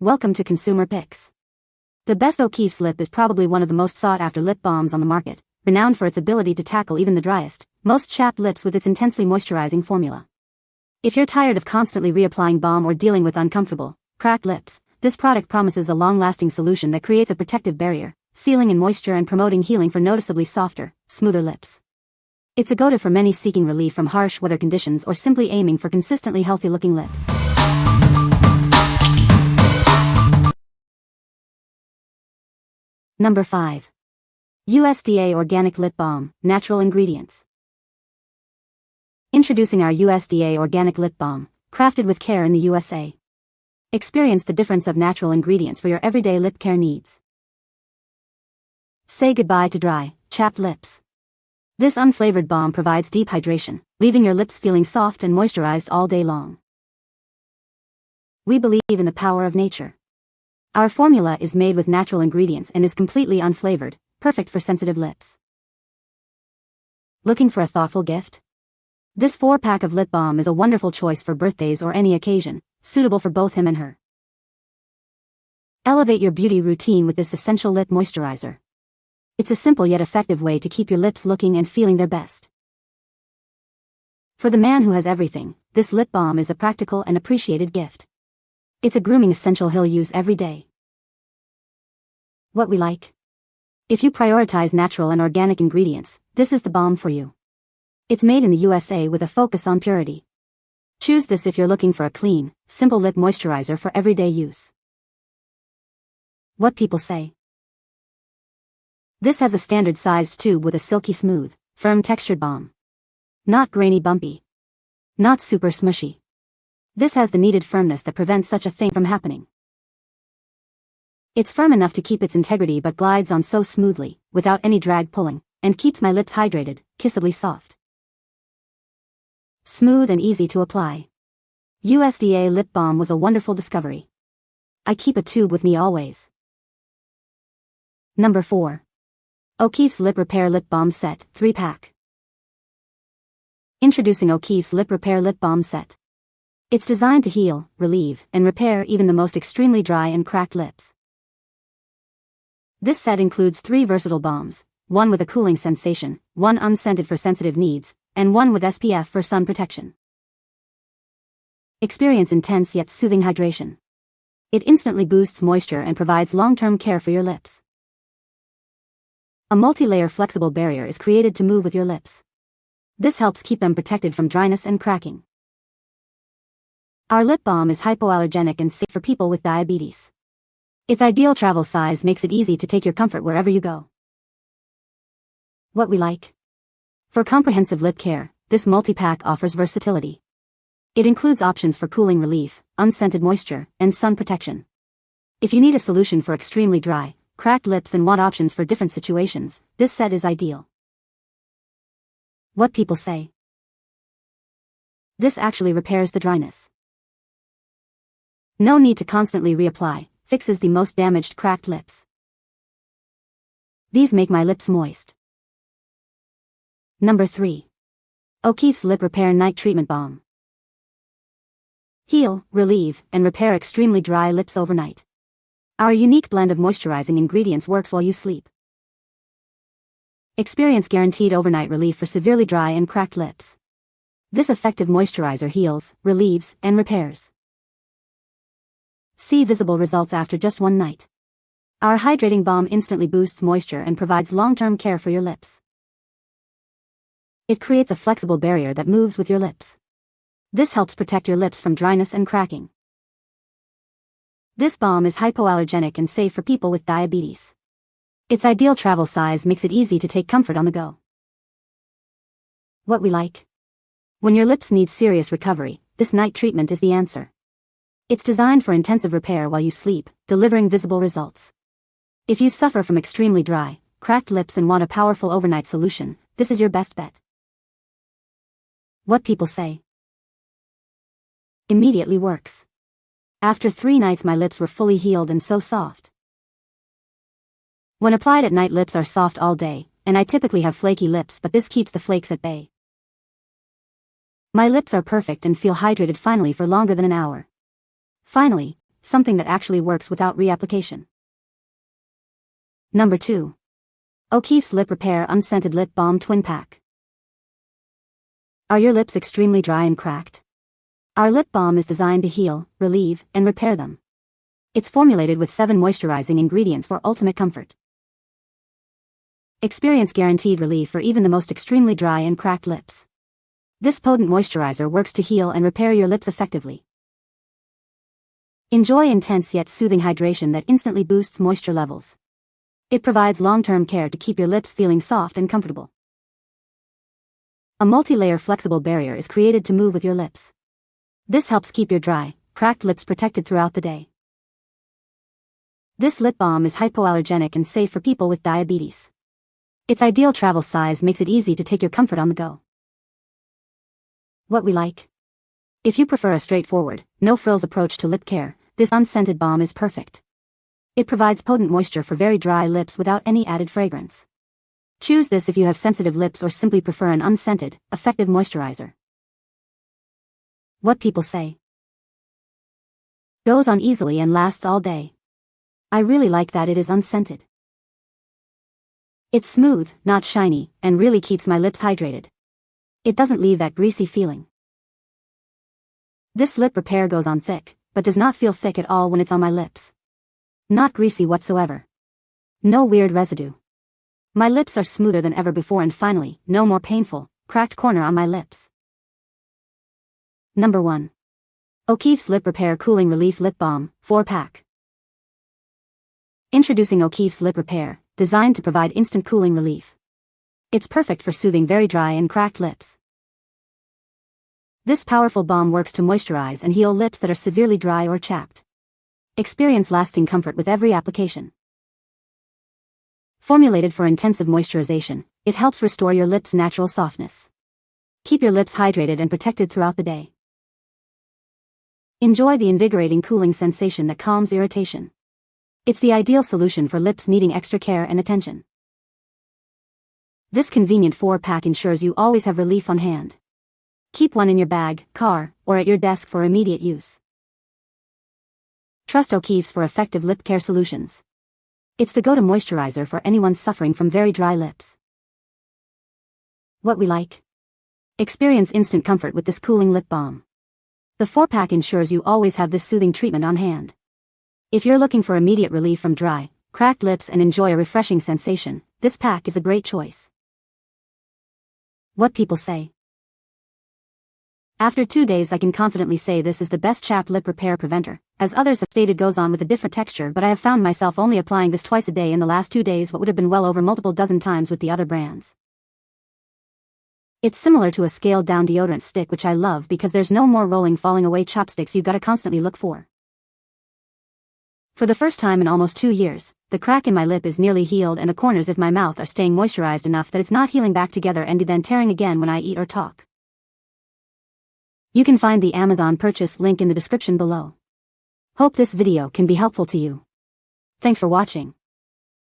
Welcome to Consumer Picks. The best O'Keeffe's lip is probably one of the most sought-after lip balms on the market, renowned for its ability to tackle even the driest, most chapped lips with its intensely moisturizing formula. If you're tired of constantly reapplying balm or dealing with uncomfortable, cracked lips, this product promises a long-lasting solution that creates a protective barrier, sealing in moisture and promoting healing for noticeably softer, smoother lips. It's a go-to for many seeking relief from harsh weather conditions or simply aiming for consistently healthy-looking lips. Number 5. USDA Organic Lip Balm, Natural Ingredients. Introducing our USDA Organic Lip Balm, crafted with care in the USA. Experience the difference of natural ingredients for your everyday lip care needs. Say goodbye to dry, chapped lips. This unflavored balm provides deep hydration, leaving your lips feeling soft and moisturized all day long. We believe in the power of nature. Our formula is made with natural ingredients and is completely unflavored, perfect for sensitive lips. Looking for a thoughtful gift? This 4-pack of lip balm is a wonderful choice for birthdays or any occasion, suitable for both him and her. Elevate your beauty routine with this essential lip moisturizer. It's a simple yet effective way to keep your lips looking and feeling their best. For the man who has everything, this lip balm is a practical and appreciated gift. It's a grooming essential he'll use every day. What we like? If you prioritize natural and organic ingredients, this is the balm for you. It's made in the USA with a focus on purity. Choose this if you're looking for a clean, simple lip moisturizer for everyday use. What people say? This has a standard-sized tube with a silky smooth, firm textured balm. Not grainy bumpy. Not super smushy. This has the needed firmness that prevents such a thing from happening. It's firm enough to keep its integrity but glides on so smoothly, without any drag pulling, and keeps my lips hydrated, kissably soft. Smooth and easy to apply. USDA lip balm was a wonderful discovery. I keep a tube with me always. Number 4. O'Keeffe's Lip Repair Lip Balm Set, 3-pack. Introducing O'Keeffe's Lip Repair Lip Balm Set. It's designed to heal, relieve, and repair even the most extremely dry and cracked lips. This set includes 3 versatile balms, one with a cooling sensation, one unscented for sensitive needs, and one with SPF for sun protection. Experience intense yet soothing hydration. It instantly boosts moisture and provides long-term care for your lips. A multi-layer flexible barrier is created to move with your lips. This helps keep them protected from dryness and cracking. Our lip balm is hypoallergenic and safe for people with diabetes. Its ideal travel size makes it easy to take your comfort wherever you go. What we like? For comprehensive lip care, this multi-pack offers versatility. It includes options for cooling relief, unscented moisture, and sun protection. If you need a solution for extremely dry, cracked lips and want options for different situations, this set is ideal. What people say? This actually repairs the dryness. No need to constantly reapply, fixes the most damaged cracked lips. These make my lips moist. Number 3. O'Keeffe's Lip Repair Night Treatment Balm. Heal, relieve, and repair extremely dry lips overnight. Our unique blend of moisturizing ingredients works while you sleep. Experience guaranteed overnight relief for severely dry and cracked lips. This effective moisturizer heals, relieves, and repairs. See visible results after just one night. Our hydrating balm instantly boosts moisture and provides long-term care for your lips. It creates a flexible barrier that moves with your lips. This helps protect your lips from dryness and cracking. This balm is hypoallergenic and safe for people with diabetes. Its ideal travel size makes it easy to take comfort on the go. What we like? When your lips need serious recovery, this night treatment is the answer. It's designed for intensive repair while you sleep, delivering visible results. If you suffer from extremely dry, cracked lips and want a powerful overnight solution, this is your best bet. What people say? Immediately works. After 3 nights my lips were fully healed and so soft. When applied at night, lips are soft all day, and I typically have flaky lips, but this keeps the flakes at bay. My lips are perfect and feel hydrated finally for longer than an hour. Finally, something that actually works without reapplication. Number 2. O'Keeffe's Lip Repair Unscented Lip Balm Twin Pack. Are your lips extremely dry and cracked? Our lip balm is designed to heal, relieve, and repair them. It's formulated with 7 moisturizing ingredients for ultimate comfort. Experience guaranteed relief for even the most extremely dry and cracked lips. This potent moisturizer works to heal and repair your lips effectively. Enjoy intense yet soothing hydration that instantly boosts moisture levels. It provides long-term care to keep your lips feeling soft and comfortable. A multi-layer flexible barrier is created to move with your lips. This helps keep your dry, cracked lips protected throughout the day. This lip balm is hypoallergenic and safe for people with diabetes. Its ideal travel size makes it easy to take your comfort on the go. What we like? If you prefer a straightforward, no-frills approach to lip care, this unscented balm is perfect. It provides potent moisture for very dry lips without any added fragrance. Choose this if you have sensitive lips or simply prefer an unscented, effective moisturizer. What people say. Goes on easily and lasts all day. I really like that it is unscented. It's smooth, not shiny, and really keeps my lips hydrated. It doesn't leave that greasy feeling. This lip repair goes on thick, but does not feel thick at all when it's on my lips. Not greasy whatsoever. No weird residue. My lips are smoother than ever before, and finally, no more painful, cracked corner on my lips. Number 1. O'Keeffe's Lip Repair Cooling Relief Lip Balm, 4-pack. Introducing O'Keeffe's Lip Repair, designed to provide instant cooling relief. It's perfect for soothing very dry and cracked lips. This powerful balm works to moisturize and heal lips that are severely dry or chapped. Experience lasting comfort with every application. Formulated for intensive moisturization, it helps restore your lips' natural softness. Keep your lips hydrated and protected throughout the day. Enjoy the invigorating cooling sensation that calms irritation. It's the ideal solution for lips needing extra care and attention. This convenient 4-pack ensures you always have relief on hand. Keep one in your bag, car, or at your desk for immediate use. Trust O'Keeffe's for effective lip care solutions. It's the go-to moisturizer for anyone suffering from very dry lips. What we like? Experience instant comfort with this cooling lip balm. The 4-pack ensures you always have this soothing treatment on hand. If you're looking for immediate relief from dry, cracked lips and enjoy a refreshing sensation, this pack is a great choice. What people say. After 2 days, I can confidently say this is the best chapped lip repair preventer, as others have stated goes on with a different texture, but I have found myself only applying this twice a day in the last 2 days, what would have been well over multiple dozen times with the other brands. It's similar to a scaled down deodorant stick, which I love because there's no more rolling falling away chopsticks you gotta constantly look for. For the first time in almost 2 years, the crack in my lip is nearly healed and the corners of my mouth are staying moisturized enough that it's not healing back together and then tearing again when I eat or talk. You can find the Amazon purchase link in the description below. Hope this video can be helpful to you. Thanks for watching.